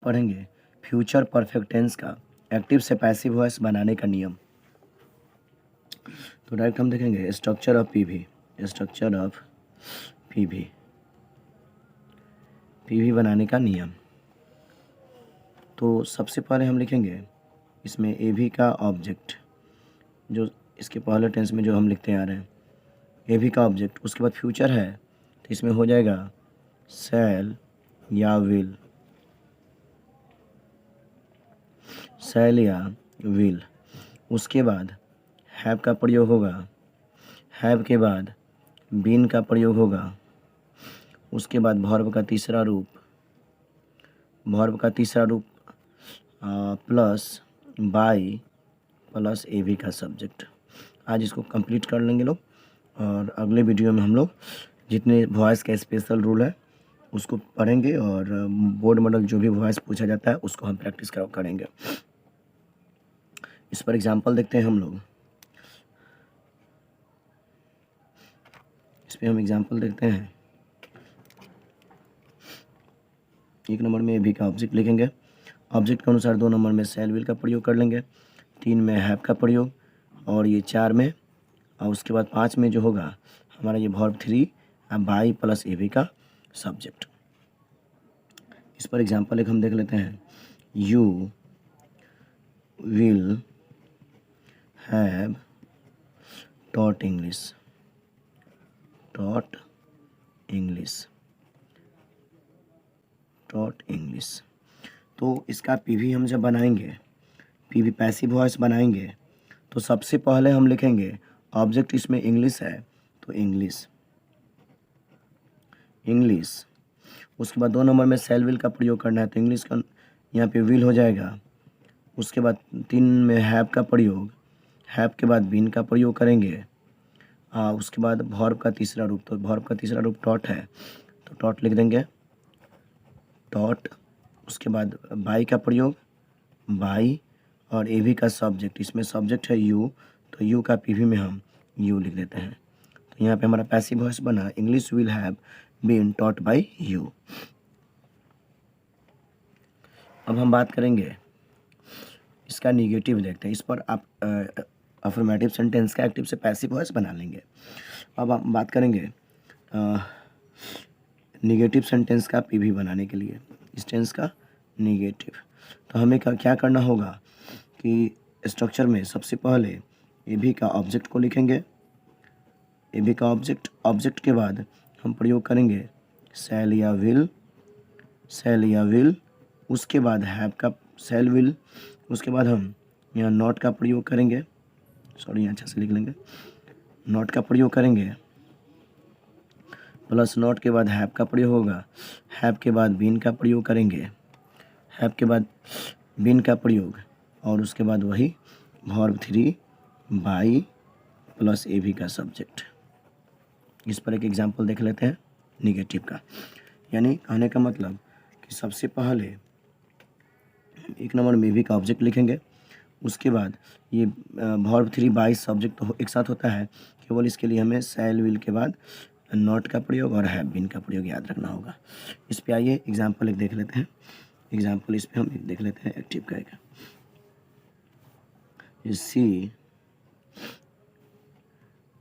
पढ़ेंगे future perfect tense का active से पैसिव वॉइस बनाने का नियम। तो डायरेक्ट हम देखेंगे structure of PV, structure of PV, PV बनाने का नियम। तो सबसे पहले हम लिखेंगे इसमें एवी का ऑब्जेक्ट, जो इसके पहले टेंस में जो हम लिखते आ रहे हैं एवी का ऑब्जेक्ट, उसके बाद फ्यूचर है तो इसमें हो जाएगा शैल या विल, शैल या विल। उसके बाद हैव का प्रयोग होगा, हैव के बाद बीन का प्रयोग होगा। उसके बाद वर्ब का तीसरा रूप, वर्ब का तीसरा रूप प्लस बाई प्लस एवी का सब्जेक्ट। आज इसको कंप्लीट कर लेंगे लोग, और अगले वीडियो में हम लोग जितने वॉइस का स्पेशल रूल है उसको पढ़ेंगे, और बोर्ड मॉडल जो भी वॉइस पूछा जाता है उसको हम प्रैक्टिस करेंगे। इस पर एग्जांपल देखते हैं हम लोग। इस पर हम एग्जांपल देखते हैं। 1 नंबर में एवी का ऑब्जेक्ट लिखेंगे, ऑब्जेक्ट के अनुसार 2 नंबर में शैल विल का प्रयोग कर लेंगे, 3 में हैव का प्रयोग, और ये 4 में, और उसके बाद 5 में जो होगा हमारा ये वर्ब 3 बाई प्लस एवी का सब्जेक्ट। इस पर एग्जांपल एक हम देख लेते हैं। You will have taught English, taught English, taught English. तो इसका पीवी हम जब बनाएंगे, पीवी पैसिव वॉइस बनाएंगे, तो सबसे पहले हम लिखेंगे ऑब्जेक्ट इसमें इंग्लिश है तो इंग्लिश, इंग्लिश। उसके बाद 2 नंबर में शैल विल का प्रयोग करना है तो इंग्लिश का यहाँ पे विल हो जाएगा। उसके बाद 3 में हैव का प्रयोग, हैव के बाद बीन का प्रयोग करेंगे। उसके बाद वर्ब का तीसरा रूप, तो वर्ब का तीसरा रूप टॉट है तो टॉट लिख देंगे, टॉट। उसके बाद बाई का प्रयोग, बाई, और एवी का सब्जेक्ट, इसमें सब्जेक्ट है यू तो यू का पीवी में हम यू लिख देते हैं। तो यहाँ पे हमारा पैसिव वॉइस बना English will have been taught by you. अब हम बात करेंगे इसका निगेटिव, देखते हैं। इस पर आप अफर्मेटिव सेंटेंस का एक्टिव से पैसिव वॉइस बना लेंगे। अब हम बात करेंगे निगेटिव सेंटेंस का पीवी बनाने के लिए, इस टेंस का निगेटिव। तो हमें क्या करना होगा कि स्ट्रक्चर में सबसे पहले एवी का ऑब्जेक्ट को लिखेंगे, एवी का ऑब्जेक्ट, ऑब्जेक्ट के बाद हम प्रयोग करेंगे शैल या विल, शैल या विल। उसके बाद हैव का शैल विल। उसके बाद हम यहाँ नॉट का प्रयोग करेंगे, सॉरी अच्छा से लिख लेंगे, नॉट का प्रयोग करेंगे, प्लस नॉट के बाद हैव का प्रयोग होगा, हैव के बाद बीन का प्रयोग करेंगे, हैव के बाद बीन का प्रयोग, और उसके बाद वही वर्ब 3 बाई प्लस एवी का सब्जेक्ट। इस पर एक एग्जांपल देख लेते हैं निगेटिव का। यानी कहने का मतलब कि सबसे पहले 1 नंबर में एवी का ऑब्जेक्ट लिखेंगे, उसके बाद ये वर्ब 3 बाई सब्जेक्ट तो एक साथ होता है, केवल इसके लिए हमें शैल विल के बाद नॉट का प्रयोग और हैव बीन का प्रयोग याद रखना होगा। इस पे आइए एग्जांपल एक देख लेते हैं। एग्जांपल इस पे हम एक देख लेते हैं एक्टिव का एक। She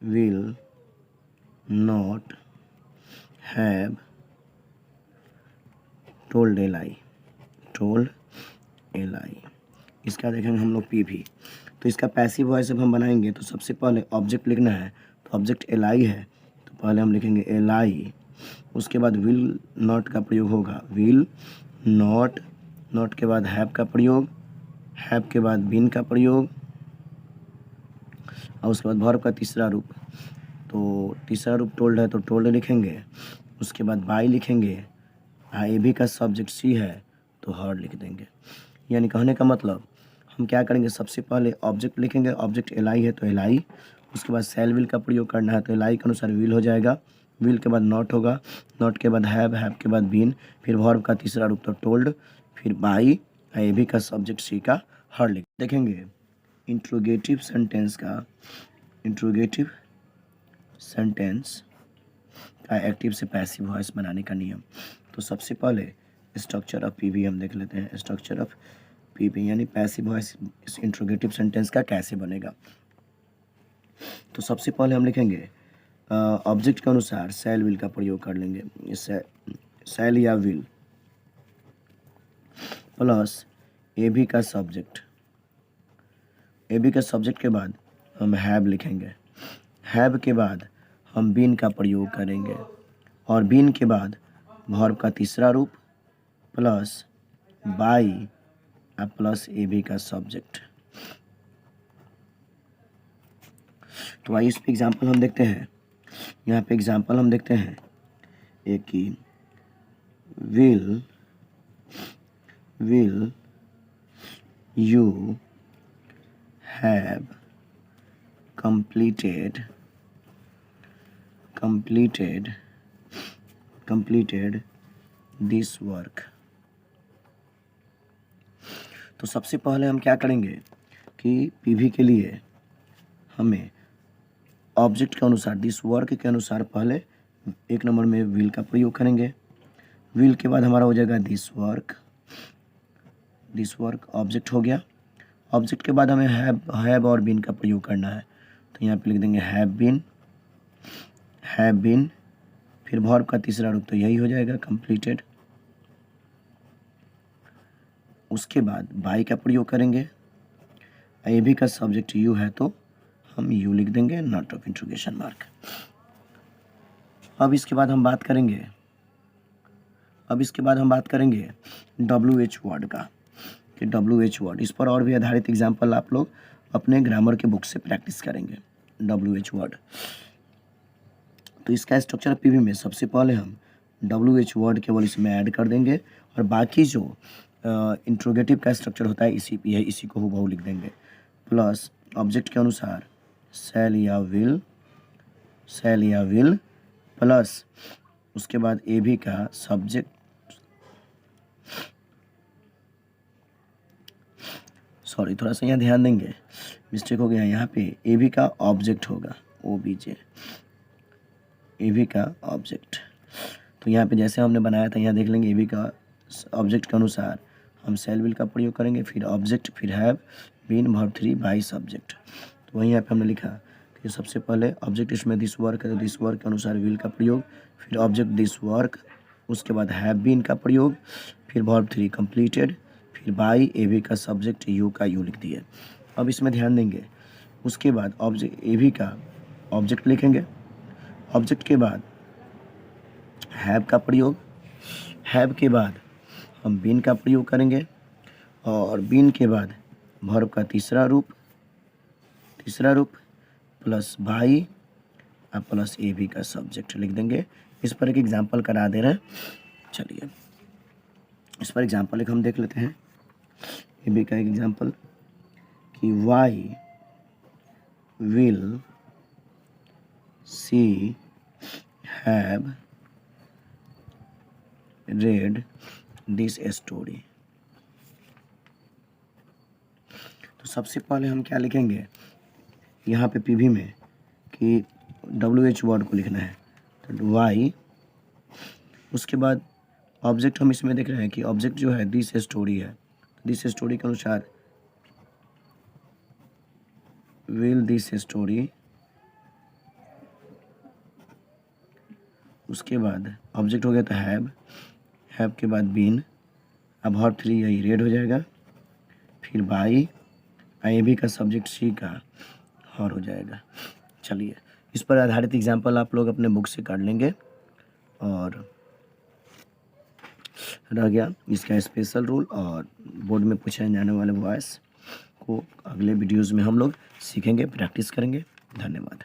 will not have told a lie, told a lie. इसका देखेंगे हम लोग पीवी। तो इसका पैसिव वॉइस जब हम बनाएंगे तो सबसे पहले ऑब्जेक्ट लिखना है, तो ऑब्जेक्ट ए लाई है तो पहले हम लिखेंगे ए लाई। उसके बाद विल नॉट का प्रयोग होगा, विल नॉट, नॉट के बाद हैव का प्रयोग, हैव के बाद बीन का प्रयोग, और उसके बाद वर्ब का तीसरा रूप, तो तीसरा रूप टोल्ड है तो टोल्ड लिखेंगे। उसके बाद बाई लिखेंगे, एवी का सब्जेक्ट सी है तो हर्ड लिख देंगे। यानी कहने का मतलब हम क्या करेंगे, सबसे पहले ऑब्जेक्ट लिखेंगे, ऑब्जेक्ट एलाई है तो एलाई। उसके बाद शैल विल का प्रयोग करना है तो एलाई के अनुसार विल हो जाएगा, विल के बाद नॉट होगा, नॉट के बाद हैव, हैव के बाद बीन, फिर वर्ब का तीसरा रूप तो टोल्ड, फिर बाई, एवी का सब्जेक्ट सी का हर्ड लिख देखेंगे। इंट्रोगेटिव सेंटेंस का, इंट्रोगेटिव सेंटेंस का एक्टिव से पैसिव वॉइस बनाने का नियम। तो सबसे पहले स्ट्रक्चर ऑफ पीवी हम देख लेते हैं। स्ट्रक्चर ऑफ पीवी यानी पैसिव वॉइस इंट्रोगेटिव सेंटेंस का कैसे बनेगा। तो सबसे पहले हम लिखेंगे ऑब्जेक्ट के अनुसार शैल विल का प्रयोग कर लेंगे। शैल या विल प्लस ए बी का सब्जेक्ट। ए बी का सब्जेक्ट के बाद हम हैव लिखेंगे। हैव के बाद हम बीन का प्रयोग करेंगे और बीन के बाद वर्ब का तीसरा रूप plus by plus A B का सब्जेक्ट। तो आइए इस पे एग्जाम्पल हम देखते हैं। यहाँ पे एग्जाम्पल हम देखते हैं एक की will you have completed this work। तो सबसे पहले हम क्या करेंगे कि पीवी के लिए हमें ऑब्जेक्ट के अनुसार दिस वर्क के अनुसार पहले एक नंबर में विल का प्रयोग करेंगे। विल के बाद हमारा हो जाएगा दिस वर्क ऑब्जेक्ट हो गया। ऑब्जेक्ट के बाद हमें हैव और बीन का प्रयोग करना है। तो यहाँ पे लिख देंगे हैव बीन फिर वर्ब का तीसरा रूप तो यही हो जाएगा कंप्लीटेड। उसके बाद बाई का प्रयोग करेंगे। ए बी का सब्जेक्ट यू है तो हम यू लिख देंगे नॉट ऑफ इंट्रोगेशन मार्क। अब इसके बाद हम बात करेंगे WH वर्ड का कि WH वर्ड। इस पर और भी आधारित एग्जाम्पल आप लोग अपने ग्रामर के बुक से प्रैक्टिस करेंगे। WH वर्ड तो इसका स्ट्रक्चर पीवी में सबसे पहले हम WH वर्ड केवल इसमें ऐड कर देंगे और बाकी जो इंट्रोगेटिव का स्ट्रक्चर होता है इसी को हूबहू लिख देंगे। प्लस ऑब्जेक्ट के अनुसार शैल या विल प्लस उसके बाद ए बी का सब्जेक्ट थोड़ा सा यहाँ ध्यान देंगे, मिस्टेक हो गया। यहाँ पे ए बी का ऑब्जेक्ट होगा OBJ ए बी का ऑब्जेक्ट। तो यहाँ पे जैसे हमने बनाया था यहाँ देख लेंगे ए बी का ऑब्जेक्ट के अनुसार हम शैल विल का प्रयोग करेंगे फिर ऑब्जेक्ट फिर have been verb 3 by subject. तो वहीं यहाँ पे हमने लिखा कि सबसे पहले ऑब्जेक्ट इसमें दिस वर्क है तो दिस वर्क के अनुसार विल का प्रयोग फिर ऑब्जेक्ट दिस वर्क उसके बाद हैव बीन का प्रयोग फिर वर्ब 3 कंप्लीटेड फिर बाई ए बी का सब्जेक्ट यू का यू लिख दिए। अब इसमें ध्यान देंगे उसके बाद ऑब्जेक्ट ए बी का ऑब्जेक्ट लिखेंगे। ऑब्जेक्ट के बाद हैव का प्रयोग। हैव के बाद हम बीन का प्रयोग करेंगे और बीन के बाद वर्ब का तीसरा रूप plus by plus A B का सब्जेक्ट लिख देंगे। इस पर एक एग्जांपल करा दे रहे हैं। चलिए इस पर एग्जांपल एक हम देख लेते हैं। ए बी का एक एग्जांपल कि Y will see have read this story। तो सबसे पहले हम क्या लिखेंगे यहाँ पे पीवी में कि WH वर्ड को लिखना है तो वाई। उसके बाद ऑब्जेक्ट हम इसमें देख रहे हैं कि ऑब्जेक्ट जो है दिस स्टोरी है। दिस स्टोरी के अनुसार विल दिस स्टोरी। उसके बाद ऑब्जेक्ट हो गया तो हैव के बाद बीन अब वर्ब 3 यही रेड हो जाएगा फिर बाई ए बी का सब्जेक्ट सी का और हो जाएगा। चलिए इस पर आधारित एग्जांपल आप लोग अपने बुक से कर लेंगे और रह गया इसका स्पेशल रूल और बोर्ड में पूछे जाने वाले वॉइस को अगले वीडियोज़ में हम लोग सीखेंगे प्रैक्टिस करेंगे। धन्यवाद।